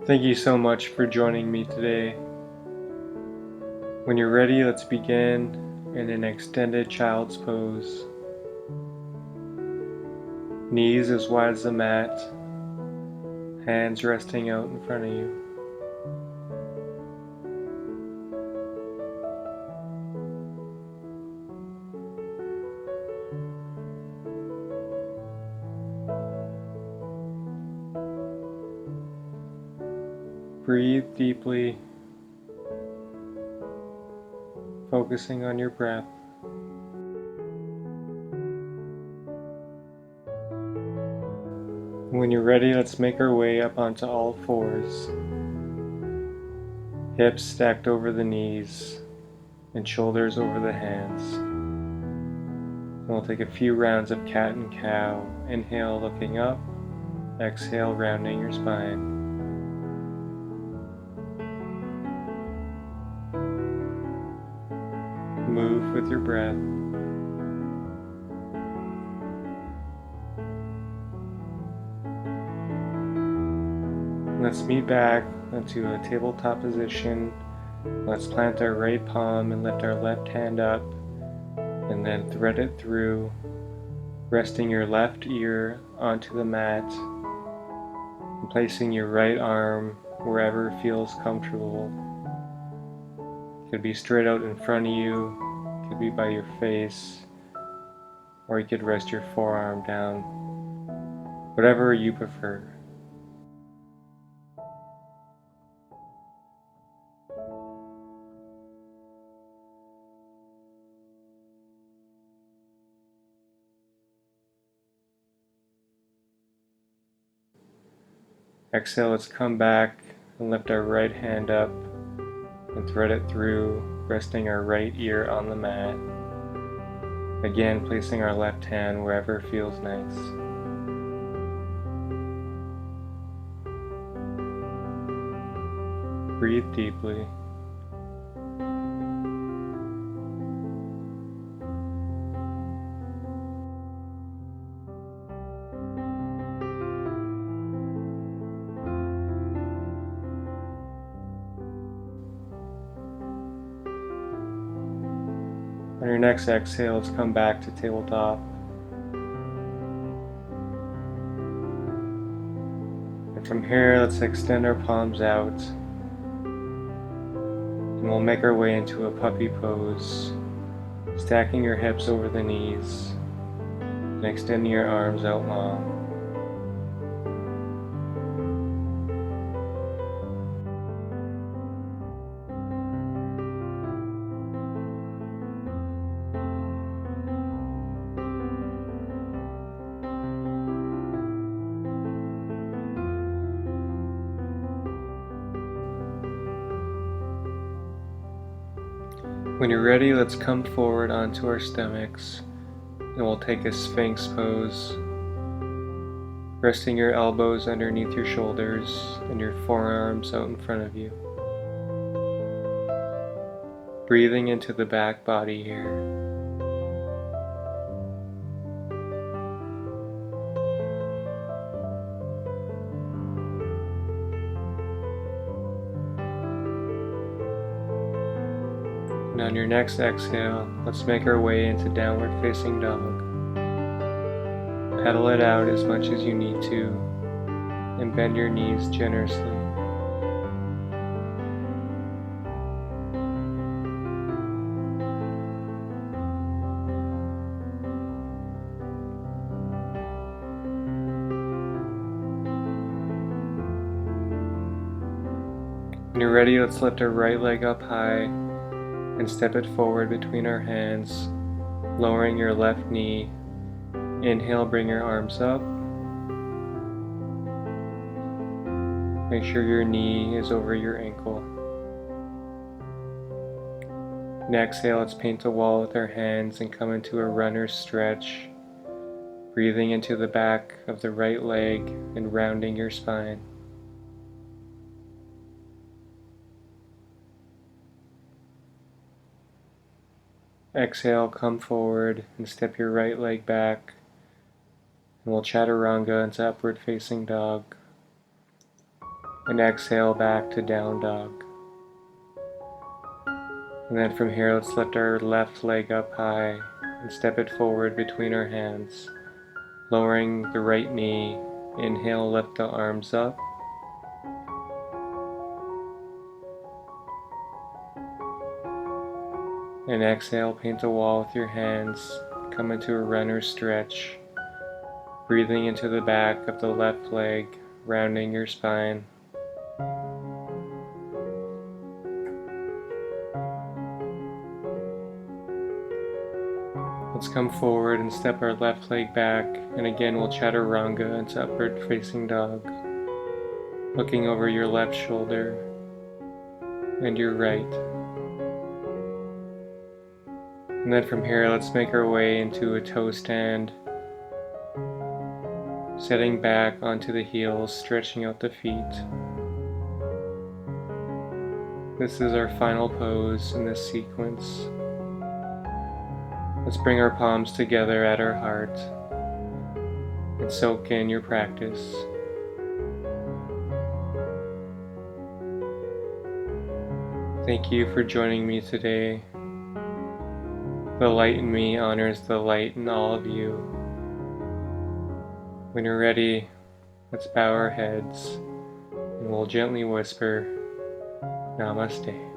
Thank you so much for joining me today. When you're ready, let's begin in an extended child's pose. Knees as wide as the mat, hands resting out in front of you. Breathe deeply, focusing on your breath. When you're ready, let's make our way up onto all fours. Hips stacked over the knees and shoulders over the hands. And we'll take a few rounds of cat and cow. Inhale, looking up. Exhale, rounding your spine. Move with your breath. Let's meet back into a tabletop position. Let's plant our right palm and lift our left hand up, and then thread it through, resting your left ear onto the mat, and placing your right arm wherever feels comfortable. It could be straight out in front of you, it could be by your face, or you could rest your forearm down, whatever you prefer. Exhale, let's come back and lift our right hand up and thread it through, resting our right ear on the mat. Again, placing our left hand wherever feels nice. Breathe deeply. On your next exhale, let's come back to tabletop. And from here, let's extend our palms out. And we'll make our way into a puppy pose, stacking your hips over the knees and extending your arms out long. When you're ready, let's come forward onto our stomachs, and we'll take a Sphinx pose, resting your elbows underneath your shoulders and your forearms out in front of you. Breathing into the back body here. And on your next exhale, let's make our way into downward facing dog. Pedal it out as much as you need to, and bend your knees generously. When you're ready, let's lift our right leg up high and step it forward between our hands, lowering your left knee. Inhale, bring your arms up. Make sure your knee is over your ankle. And exhale, let's paint a wall with our hands and come into a runner's stretch, breathing into the back of the right leg and rounding your spine. Exhale, come forward and step your right leg back, and we'll chaturanga into upward facing dog. and exhale back to down dog. And then from here, let's lift our left leg up high and step it forward between our hands, lowering the right knee. Inhale, lift the arms up. And exhale, paint a wall with your hands. Come into a runner stretch, breathing into the back of the left leg, rounding your spine. Let's come forward and step our left leg back, and again we'll chaturanga into upward facing dog, looking over your left shoulder and your right. And then from here, let's make our way into a toe stand, setting back onto the heels, stretching out the feet. This is our final pose in this sequence. Let's bring our palms together at our heart and soak in your practice. Thank you for joining me today. The light in me honors the light in all of you. When you're ready, let's bow our heads and we'll gently whisper, Namaste.